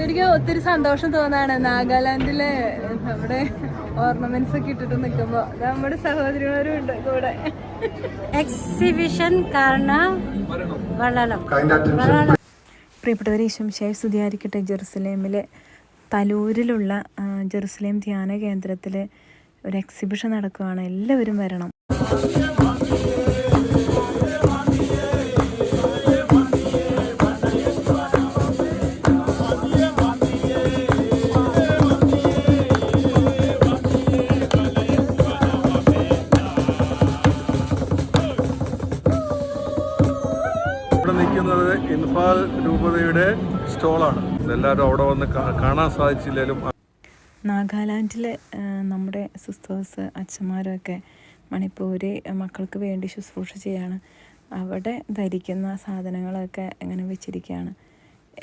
ശരിക്കും ഒത്തിരി സന്തോഷം തോന്നാണ് നാഗാലാൻഡിലെ നമ്മുടെ ഓർണമെന്റ്സ് ഒക്കെ ഇട്ടിട്ട് നിൽക്കുമ്പോ നമ്മുടെ സഹോദരിമാരും ഉണ്ട് കൂടെ. എക്സിബിഷൻ കാരണം പ്രിയപ്പെട്ടവരെ, ഈശോമിശിഹായെ സ്തുതിയായിരിക്കട്ടെ. ജെറുസലേമിലെ തലൂരിലുള്ള ജെറുസലേം ധ്യാന കേന്ദ്രത്തിൽ ഒരു എക്സിബിഷൻ നടക്കുകയാണ്. എല്ലാവരും വരണം. ഇവിടെ നിൽക്കുന്നത് ഇൻഫാൽ രൂപതയുടെ സ്റ്റോളാണ്. എല്ലാവരും അവിടെ വന്ന് കാണാൻ സാധിച്ചില്ലെങ്കിലും നാഗാലാൻഡിലെ നമ്മുടെ സിസ്റ്റേഴ്സ് അച്ഛന്മാരൊക്കെ മണിപ്പൂരി മക്കൾക്ക് വേണ്ടി ശുശ്രൂഷ ചെയ്യാണ്. അവിടെ ധരിക്കുന്ന സാധനങ്ങളൊക്കെ ഇങ്ങനെ വെച്ചിരിക്കുകയാണ്.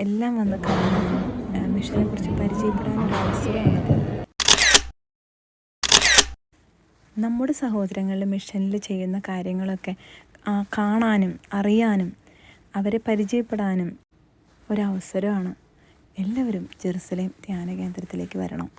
എല്ലാം വന്ന് കാണാനും മിഷനെ കുറിച്ച് പരിചയപ്പെടാനുള്ള അവസരമാണത്. നമ്മുടെ സഹോദരങ്ങളിൽ മിഷനിൽ ചെയ്യുന്ന കാര്യങ്ങളൊക്കെ കാണാനും അറിയാനും അവരെ പരിചയപ്പെടാനും ഒരവസരമാണ്. എല്ലാവരും ജെറുസലേം ധ്യാന കേന്ദ്രത്തിലേക്ക് വരണം.